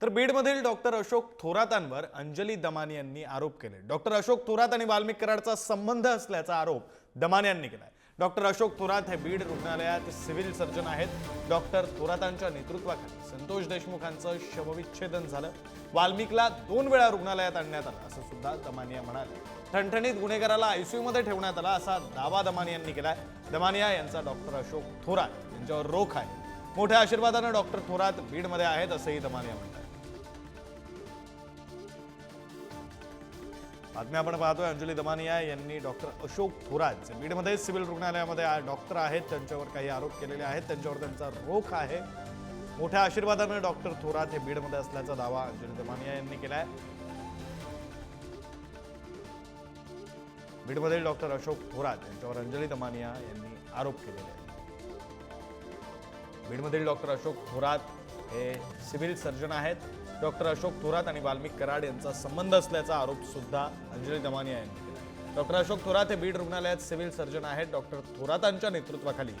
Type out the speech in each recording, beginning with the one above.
तर बीडमधील डॉक्टर अशोक थोरातांवर अंजली दमानी यांनी आरोप केले। डॉक्टर अशोक थोरात आणि वाल्मिक कराडचा संबंध असल्याचा आरोप दमानी यांनी केलाय। डॉक्टर अशोक थोरात हे बीड रुग्णालयात सिव्हिल सर्जन आहेत। डॉक्टर थोरातांच्या नेतृत्वाखाली संतोष देशमुखांचं शवविच्छेदन झालं। वाल्मिकला 2 वेळा रुग्णालयात आणण्यात आलं असं सुद्धा दमानिया म्हणाले। ठणठणीत गुन्हेगाराला आयसीयू मध्ये ठेवण्यात आला असा दावा दमानी यांनी केलाय। दमानिया यांचा डॉक्टर अशोक थोरात यांच्यावर रोख आहे। मोठ्या आशीर्वादाने डॉक्टर थोरात बीडमध्ये आहेत असंही दमानिया म्हणतात। बातम्या आपण पाहतोय अंजली दमानिया यांनी डॉक्टर अशोक थोरात जे बीडमध्ये सिव्हिल रुग्णालयामध्ये डॉक्टर आहेत त्यांच्यावर काही आरोप केलेले आहेत, त्यांच्यावर त्यांचा रोख आहे। मोठ्या आशीर्वादाने डॉक्टर थोरात हे बीडमध्ये असल्याचा दावा अंजली दमानिया यांनी केलाय। बीडमधील डॉक्टर अशोक थोरात यांच्यावर अंजली दमानिया यांनी आरोप केलेले आहेत। बीडमधील डॉक्टर अशोक थोरात हे सिव्हिल सर्जन आहेत। डॉक्टर अशोक थोरात आणि वाल्मिक कराड यांचा संबंध असल्याचा आरोप सुद्धा अंजली दमानिया यांनी केला। डॉक्टर अशोक थोरात हे बीड रुग्णालयात सिव्हिल सर्जन आहेत। डॉक्टर थोरातांच्या नेतृत्वाखाली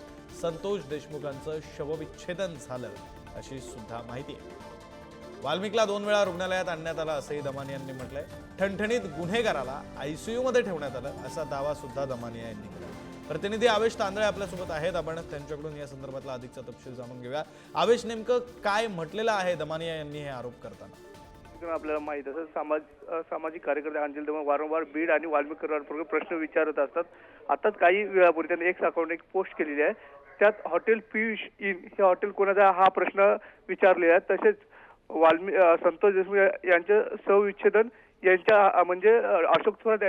संतोष देशमुखांचं शवविच्छेदन झालं अशी सुद्धा माहिती आहे। वाल्मिकला 2 वेळा रुग्णालयात आणण्यात आलं असंही दमानिया यांनी म्हटलंय। ठणठणीत गुन्हेगाराला आयसीयू मध्ये ठेवण्यात आलं असा दावा सुद्धा दमानिया यांनी केला। प्रतिनिधी आवेश तांदळे आपल्यासोबत आहेत, आपण त्यांच्याकडून या संदर्भातला अधिकचा तपशील जाणून घेऊया। आवेश, नेमकं काय म्हटलेलं आहे दमानिया यांनी हे आरोप करताना? आपल्याला माहित आहे सामाजिक कार्यकर्ते अंजली दमानिया वारंवार बीड आणि वाल्मिक कराड प्रश्न विचारत असतात। आताच काही वेळापूर्वी त्यांनी एक्स अकाउंट एक पोस्ट केलेली आहे, त्यात हॉटेल पियुष इन हे हॉटेल कोणाचा हा प्रश्न विचारलेला आहे। तसेच संतोष देशमुख यांचे शवविच्छेदन यांच्या म्हणजे अशोक थोरात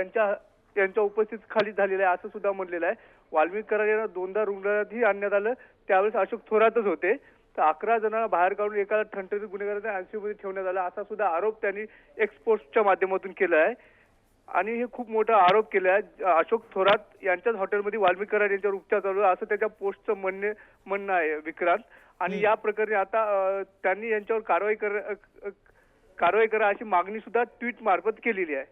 यांच्या उपस्थित खाली झालेलं आहे असं सुद्धा म्हणलेलं आहे। वाल्मिक कराड यांना 2दा रुग्णालयातही आणण्यात आलं, त्यावेळेस अशोक थोरातच होते। तर 11 जणांना बाहेर काढून एका ठणठणीत गुन्हेगारांना आयसीयू मध्ये ठेवण्यात आला असा सुद्धा आरोप त्यांनी एक्सपोर्टच्या माध्यमातून केला आहे। आणि हे खूप मोठा आरोप केला आहे। अशोक थोरात यांच्याच हॉटेलमध्ये वाल्मिक कराड यांच्यावर उपचार चालू आहे असं त्याच्या पोस्टचं म्हणणं आहे विक्रांत। आणि या प्रकरणी आता त्यांनी यांच्यावर कारवाई करा अशी मागणी सुद्धा ट्विट मार्फत केलेली आहे।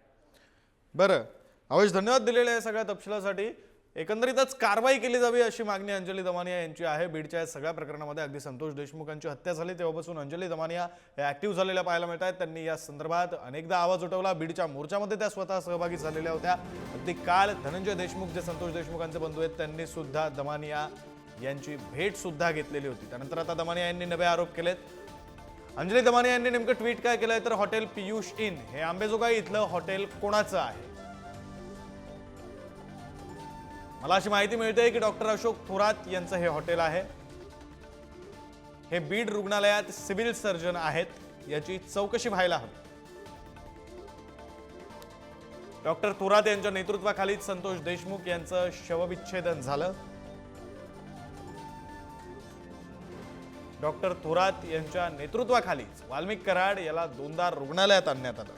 बरं आवेश, धन्यवाद दिलेल्या या सगळ्या तपशिलासाठी। एकंदरीतच कारवाई केली जावी अशी मागणी अंजली दमानिया यांची आहे। बीडच्या सगळ्या प्रकरणामध्ये अगदी संतोष देशमुखांची हत्या झाली तेव्हापासून अंजली दमानिया हे ऍक्टिव्ह झालेल्या पाहायला मिळत आहेत। त्यांनी या संदर्भात अनेकदा आवाज उठवला। बीडच्या मोर्चामध्ये त्या स्वतः सहभागी झालेल्या होत्या। अगदी काल धनंजय देशमुख जे संतोष देशमुखांचे बंधू आहेत त्यांनी सुद्धा दमानिया यांची भेट सुद्धा घेतलेली होती। त्यानंतर आता दमानिया यांनी नवे आरोप केलेत। अंजली दमानिया यांनी नेमकं ट्विट काय केलंय तर हॉटेल पियुष इन हे आंबेजोगाई इथलं हॉटेल कोणाचं आहे? मला अशी माहिती मिळते की डॉक्टर अशोक थोरात यांचं हे हॉटेल आहे। हे बीड रुग्णालयात सिव्हिल सर्जन आहेत, याची चौकशी व्हायला हवी। डॉक्टर थोरात यांच्या नेतृत्वाखाली संतोष देशमुख यांचं शवविच्छेदन झालं। डॉक्टर थोरात यांच्या नेतृत्वाखालीच वाल्मिक कराड याला 2दा रुग्णालयात आणण्यात आलं।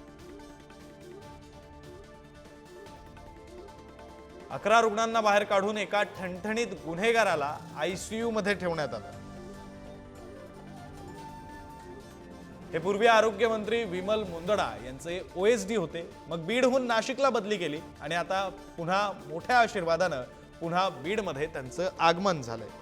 11 रुग्णांना बाहेर काढून एका ठणठणीत गुन्हेगाराला आयसीयू मध्ये ठेवण्यात आलं। हे पूर्वी आरोग्य मंत्री विमल मुंदडा यांचे ओएसडी होते, मग बीडहून नाशिकला बदली केली आणि आता पुन्हा मोठ्या आशीर्वादानं पुन्हा बीडमध्ये त्यांचं आगमन झालंय।